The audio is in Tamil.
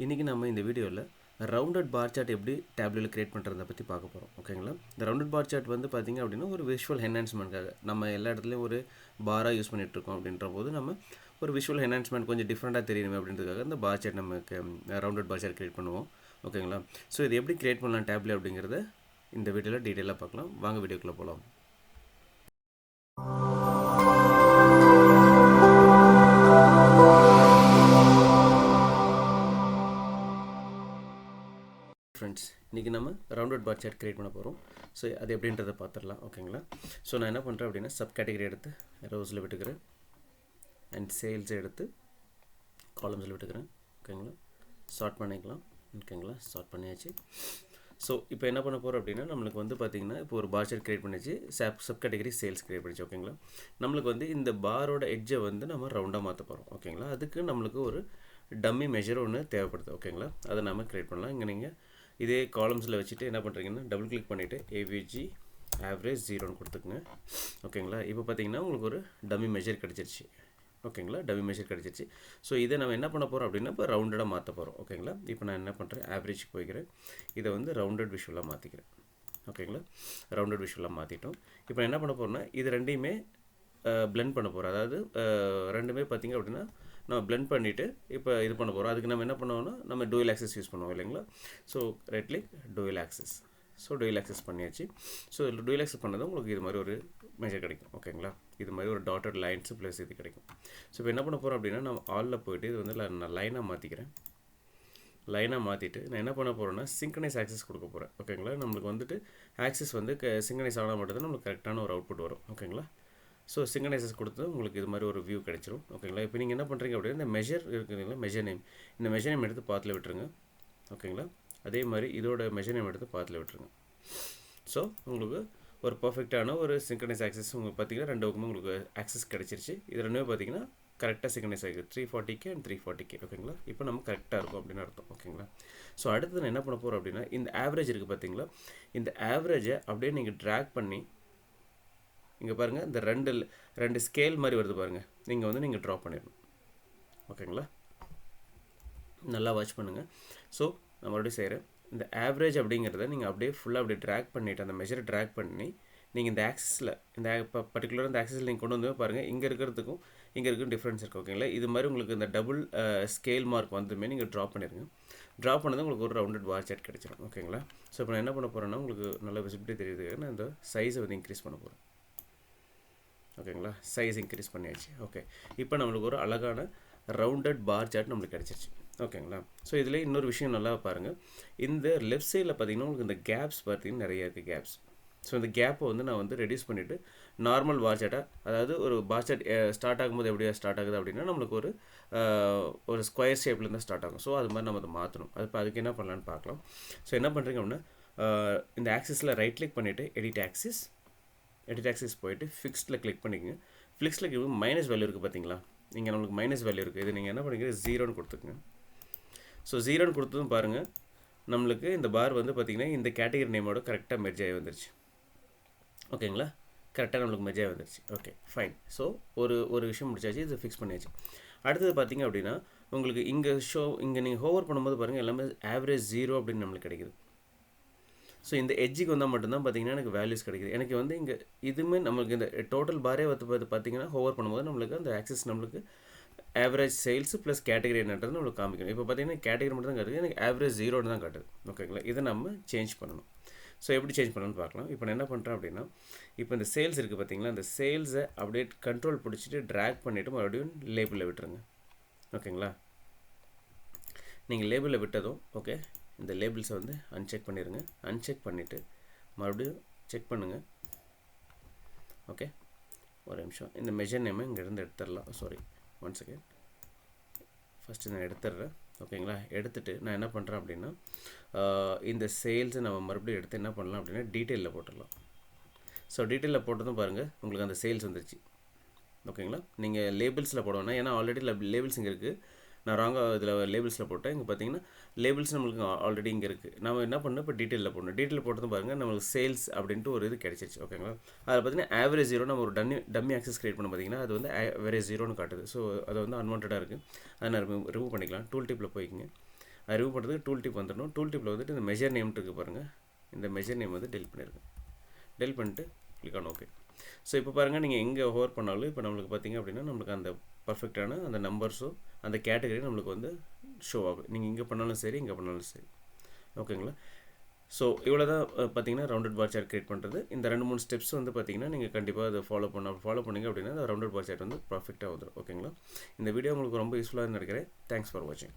இன்றைக்கி நம்ம இந்த வீடியோவில் ரவுண்டட் பார் சார்ட் எப்படி டேப்லோவில் கிரியேட் பண்ணுறதை பற்றி பார்க்க போகிறோம். ஓகேங்களா? இந்த ரவுண்டட் பார் சார்ட் வந்து பார்த்திங்க அப்படின்னா ஒரு விஷுவல் என்ஹான்ஸ்மெண்ட்காக நம்ம எல்லா இடத்துலையும் ஒரு பாராக யூஸ் பண்ணிகிட்ருக்கோம். அப்படின்ற போது நம்ம ஒரு விஷுவல் என்ஹான்ஸ்மெண்ட் கொஞ்சம் டிஃப்ரெண்ட்டாக தெரியணுமே அப்படின்றதுக்காக இந்த பார் சார்ட் நமக்கு ரவுண்டட் பார் சார்ட் கிரியேட் பண்ணுவோம். ஓகேங்களா? ஸோ இது எப்படி கிரியேட் பண்ணலாம் டேப்லோ அப்படிங்கிறத இந்த வீடியோவில் டீட்டெயிலாக பார்க்கலாம். வாங்க வீடியோக்குள்ளே போகலாம். ஃப்ரெண்ட்ஸ், இன்றைக்கி நம்ம ரவுண்டட் பார் சார்ட் கிரியேட் பண்ண போகிறோம். ஸோ அது எப்படின்றத பார்த்துடலாம். ஓகேங்களா? ஸோ நான் என்ன பண்ணுறேன் அப்படின்னா சப் கேட்டகரி எடுத்து ரோஸில் விட்டுக்கிறேன் அண்ட் சேல்ஸ் எடுத்து காலம்ஸில் விட்டுக்கிறேன். ஓகேங்களா? சார்ட் பண்ணிக்கலாம். ஓகேங்களா? சார்ட் பண்ணியாச்சு. ஸோ இப்போ என்ன பண்ண போகிறோம் அப்படின்னா நம்மளுக்கு வந்து பார்த்திங்கன்னா இப்போ ஒரு பார் சார்ட் கிரியேட் பண்ணிச்சு, சப் கேட்டகரி சேல்ஸ் கிரியேட் பண்ணிச்சு. ஓகேங்களா? நம்மளுக்கு வந்து இந்த பாரோட எட்ஜை வந்து நம்ம ரவுண்டாக மாற்ற போகிறோம். ஓகேங்களா? அதுக்கு நம்மளுக்கு ஒரு டம்மி மெஷர் ஒன்று தேவைப்படுது. ஓகேங்களா? அதை நம்ம கிரியேட் பண்ணலாம். இங்கே நீங்கள் இதே காலம்ஸில் வச்சுட்டு என்ன பண்ணுறீங்கன்னா டபுள் கிளிக் பண்ணிவிட்டு ஏவிஜி ஆவரேஜ் 0ன்னு கொடுத்துக்குங்க. ஓகேங்களா? இப்போ பார்த்தீங்கன்னா உங்களுக்கு ஒரு டம்மி மெஷர் கிடச்சிருச்சு. ஓகேங்களா? டம்மி மெஷர் கிடச்சிருச்சு. ஸோ இதை நம்ம என்ன பண்ண போகிறோம் அப்படின்னா இப்போ ரவுண்டடாக மாற்ற போகிறோம். ஓகேங்களா? இப்போ நான் என்ன பண்ணுறேன், ஆவரேஜ் போய்க்கிறேன். இதை வந்து ரவுண்டட் விஷுவலாக மாற்றிக்கிறேன். ஓகேங்களா? ரவுண்டட் விஷுவலாக மாற்றிட்டோம். இப்போ என்ன பண்ண போகிறோம்னா இது ரெண்டையுமே பிளெண்ட் பண்ண போகிறோம். அதாவது ரெண்டுமே பார்த்திங்க அப்படின்னா நம்ம பிளெண்ட் பண்ணிவிட்டு இப்போ இது பண்ண போகிறோம். அதுக்கு நம்ம என்ன பண்ணுவோம்னா நம்ம டூயல் ஆக்சஸ் யூஸ் பண்ணுவோம் இல்லைங்களா? So right click dual access. So dual access பண்ணியாச்சு. ஸோ டூயல் ஆக்சஸ் பண்ணது உங்களுக்கு இது மாதிரி ஒரு மெஷர் கிடைக்கும். ஓகேங்களா? இது மாதிரி ஒரு டாட்டட் லைன்ஸு ப்ளஸ் இது கிடைக்கும். ஸோ இப்போ என்ன பண்ண போகிறோம் அப்படின்னா நம்ம ஆலில் போய்ட்டு இது வந்து நான் லைனாக மாற்றிக்கிறேன். லைனாக மாற்றிட்டு நான் என்ன பண்ண போகிறேன்னா சிங்க்ரனைஸ் ஆக்சஸ் கொடுக்க போகிறேன். ஓகேங்களா? நம்மளுக்கு வந்துட்டு ஆக்சஸ் வந்து சிங்க்ரனைஸ் ஆனால் மட்டும்தான் நம்மளுக்கு கரெக்டான ஒரு அவுட்புட் வரும். ஓகேங்களா? ஸோ சிங்க்ரனைசஸ் கொடுத்து உங்களுக்கு இது மாதிரி ஒரு வியூ கிடைச்சிரும். ஓகேங்களா? இப்போ நீங்கள் என்ன பண்ணுறீங்க அப்படின்னா இந்த மெஷர் இருக்குதுங்களா, மெஷர் நேம், இந்த மெஷர் நேம் எடுத்து பாத்தில் விட்டுருங்க. ஓகேங்களா? அதே மாதிரி இதோட மெஷர் நேம் எடுத்து பாத்தில் விட்டுருங்க. ஸோ உங்களுக்கு ஒரு பர்ஃபெக்டான ஒரு சிங்க்ரனைஸ் ஆக்சஸ் உங்களுக்கு பார்த்தீங்கன்னா ரெண்டு பக்கமும் உங்களுக்கு ஆக்சஸ் கிடச்சிருச்சு. இது ரெண்டுமே பார்த்தீங்கன்னா கரெக்டாக சிங்க்ரனைஸ் ஆகிருக்கு 340K அண்ட் 340K. ஓகேங்களா? இப்போ நம்ம கரெக்டாக இருக்கும் அப்படின்னு அர்த்தம். ஓகேங்களா? ஸோ அடுத்து நான் என்ன பண்ண போகிறோம் அப்படின்னா இந்த ஆவரேஜ் இருக்குது பார்த்தீங்களா, இந்த ஆவரேஜை அப்படியே நீங்கள் ட்ராக் பண்ணி இங்கே பாருங்கள் இந்த ரெண்டு ஸ்கேல் மாதிரி வருது பாருங்கள், நீங்கள் வந்து நீங்கள் ட்ரா பண்ணிடணும். ஓகேங்களா? நல்லா வாட்ச் பண்ணுங்கள். ஸோ நான் மறுபடியும் செய்கிறேன். இந்த ஆவரேஜ் அப்படிங்கிறத நீங்கள் அப்படியே ஃபுல்லாக அப்படியே ட்ராக் பண்ணிவிட்டு அந்த மெஷரை ட்ராக் பண்ணி நீங்கள் இந்த ஆக்சஸில் இந்த பர்டிகுலராக இந்த ஆக்சஸில் நீங்கள் கொண்டு வந்து பாருங்கள், இங்கே இருக்கிறதுக்கும் இங்கே இருக்கும் டிஃப்ரென்ஸ் இருக்குது. ஓகேங்களா? இது மாதிரி உங்களுக்கு இந்த டபுள் ஸ்கேல் மார்க் வந்துமே நீங்கள் ட்ரா பண்ணிடுங்க. ட்ரா பண்ணது உங்களுக்கு ஒரு ரவுண்டட் பார் சார்ட் கிடைச்சிடும். ஓகேங்களா? ஸோ இப்போ நான் என்ன பண்ண போகிறேன்னா உங்களுக்கு நல்ல விசிபிலிட்டி தெரியுது, நான் இந்த சைஸை வந்து இன்க்ரீஸ் பண்ண போகிறேன். ஓகேங்களா? சைஸ் இன்க்ரீஸ் பண்ணியாச்சு. ஓகே, இப்போ நம்மளுக்கு ஒரு அழகான ரவுண்டட் பார் சார்ட் நம்மளுக்கு கிடச்சிருச்சு. ஓகேங்களா? ஸோ இதில் இன்னொரு விஷயம் நல்லா பாருங்கள், இந்த லெஃப்ட் சைடில் பார்த்தீங்கன்னா உங்களுக்கு இந்த கேப்ஸ் பார்த்தீங்கன்னா நிறைய இருக்குது கேப்ஸ். ஸோ இந்த கேப்பை வந்து நான் வந்து ரெடியூஸ் பண்ணிவிட்டு நார்மல் பார் சார்ட்டாக, அதாவது ஒரு பார் சார்ட் ஸ்டார்ட் ஆகும்போது எப்படியா ஸ்டார்ட் ஆகுது அப்படின்னா நம்மளுக்கு ஒரு ஸ்கொயர் ஷேப்லேருந்து ஸ்டார்ட் ஆகும். ஸோ அது மாதிரி நம்ம அதை மாற்றணும். அதுக்கு என்ன பண்ணலான்னு பார்க்கலாம். ஸோ என்ன பண்ணுறீங்க அப்படின்னா இந்த ஆக்சிஸில் ரைட் கிளிக் பண்ணிவிட்டு எடிட் ஆக்சிஸ் போய்ட்டு ஃபிக்ஸ்டில் கிளிக் பண்ணிக்கோங்க. ஃபிக்ஸ்டில் கிளிக் மைனஸ் வேல்யூ இருக்குது பார்த்தீங்களா, நீங்கள் நம்மளுக்கு மைனஸ் வேல்யூ இருக்குது, இது நீங்கள் என்ன பண்ணிக்கிறீங்க 0ன்னு கொடுத்துக்குங்க. ஸோ 0ன்னு கொடுத்ததும் பாருங்கள் நம்மளுக்கு இந்த பார் வந்து பார்த்திங்கன்னா இந்த கேட்டகரி நேமோட கரெக்டாக மெர்ஜ் ஆகி வந்துருச்சு. ஓகேங்களா? கரெக்டாக நம்மளுக்கு மெர்ஜ் ஆகி வந்துருச்சு. Okay, fine. ஸோ ஒரு விஷயம் முடிச்சாச்சு, இது ஃபிக்ஸ் பண்ணியாச்சு. அடுத்தது பார்த்திங்க அப்படின்னா உங்களுக்கு இங்கே நீங்கள் ஹோவர் பண்ணும்போது பாருங்கள் எல்லாமே ஆவரேஜ் 0 அப்படின்னு நம்மளுக்கு கிடைக்குது. ஸோ இந்த எட்ஜுக்கு வந்தால் மட்டும்தான் பார்த்தீங்கன்னா எனக்கு வேல்யூஸ் கிடைக்குது. எனக்கு வந்து இங்கே இதுவுமே நம்மளுக்கு இந்த டோட்டல் பாரே வந்து பார்த்தீங்கன்னா ஹோவர் பண்ணும்போது நம்மளுக்கு அந்த ஆக்சஸ் நம்மளுக்கு ஆவரேஜ் சேல்ஸ் ப்ளஸ் கேட்டகரி என்னன்றது நம்மளுக்கு காமிக்கணும். இப்போ பார்த்தீங்கன்னா கேட்டகரி மட்டும் தான் காட்டுது, எனக்கு ஆவரேஜ் 0ன்னு தான் காட்டுது. ஓகேங்களா? இதை நம்ம சேஞ்ச் பண்ணணும். ஸோ எப்படி சேஞ்ச் பண்ணணும்னு பார்க்கலாம். இப்போ நான் என்ன பண்ணுறேன் அப்படின்னா இப்போ இந்த சேல்ஸ் இருக்குது பார்த்தீங்களா, இந்த சேல்ஸை அப்படியே கண்ட்ரோல் பிடிச்சிட்டு ட்ராக் பண்ணிவிட்டு மறுபடியும் லேபிளில் விட்டுருங்க. ஓகேங்களா? நீங்கள் லேபிளில் விட்டதும் ஓகே, இந்த லேபிள்ஸை வந்து அன்செக் பண்ணிடுங்க. அன்செக் பண்ணிவிட்டு மறுபடியும் செக் பண்ணுங்கள். ஓகே, ஒரு நிமிஷம். இந்த மெஷர் நேமை இங்கேருந்து எடுத்துடலாம். Sorry, one second. ஃபஸ்ட்டு நான் எடுத்துடுறேன். ஓகேங்களா? எடுத்துகிட்டு நான் என்ன பண்ணுறேன் அப்படின்னா இந்த சேல்ஸை நம்ம மறுபடியும் எடுத்து என்ன பண்ணலாம் அப்படின்னா டீட்டெயிலில் போட்டுடலாம். ஸோ டீட்டெயிலில் போட்டதும் பாருங்கள் உங்களுக்கு அந்த சேல்ஸ் வந்துருச்சு. ஓகேங்களா? நீங்கள் லேபிள்ஸில் போடணும், ஏன்னா ஆல்ரெடி லேபிள்ஸ் இங்கே இருக்குது. நான் ராங்காக இதில் லேபிள்ஸில் போட்டேன். இங்கே பார்த்தீங்கன்னா லேபிள்ஸ் நம்மளுக்கு ஆல்ரெடி இங்கே இருக்குது. நம்ம என்ன பண்ணணும் இப்போ டீட்டெயிலில் போடணும். டீட்டெயில் போட்டதும் பாருங்கள் நம்மளுக்கு சேல்ஸ் அப்படின்ட்டு ஒரு இது கிடச்சிருச்சு. ஓகேங்களா? அதில் பார்த்தீங்கன்னா ஆவரேஜ் 0 நம்ம ஒரு டம்மி ஆக்சஸ் கிரியேட் பண்ண பார்த்தீங்கன்னா அது வந்து ஆவரேஜ் 0ன்னு காட்டுது. ஸோ அது வந்து அன்வான்டாக இருக்குது. அதை நான் ரிமூவ் பண்ணிக்கலாம். டூல் டிப்பில் போய்க்குங்க. அது ரிமூவ் பண்ணுறதுக்கு டூல் டிப் வந்துடணும். டூல் டிப்பில் வந்துட்டு இந்த மெஷர் நேம் இருக்குது பாருங்கள், இந்த மெஷர் நேம் வந்து டெலிட் பண்ணிடுங்க. டெலிட் பண்ணிட்டு கிளிக் ஆன் ஓகே. ஸோ இப்போ பாருங்கள், நீங்கள் எங்கே ஹோவர் பண்ணாலும் இப்போ நம்மளுக்கு பார்த்திங்க அப்படின்னா நம்மளுக்கு அந்த பர்ஃபெக்டான அந்த நம்பர்ஸும் அந்த கேட்டகரி நம்மளுக்கு வந்து ஷோ ஆகும். நீங்கள் இங்கே பண்ணாலும் சரி, இங்கே பண்ணாலும் சரி. ஓகேங்களா? ஸோ இவ்வளோ தான் பார்த்தீங்கன்னா ரவுண்டட் பார் சார்ட் கிரியேட் பண்ணுறது. இந்த 2-3 ஸ்டெப்ஸ் வந்து பார்த்தீங்கன்னா நீங்கள் கண்டிப்பாக அதை ஃபாலோ பண்ணிங்க அப்படின்னா அந்த ரவுண்டட் பார் சார்ட் வந்து பர்ஃபெக்டாக வந்துடும். ஓகேங்களா? இந்த வீடியோ உங்களுக்கு ரொம்ப யூஸ்ஃபுல்லாக நினைக்கிறேன். தேங்க்ஸ் ஃபார் வாட்சிங்.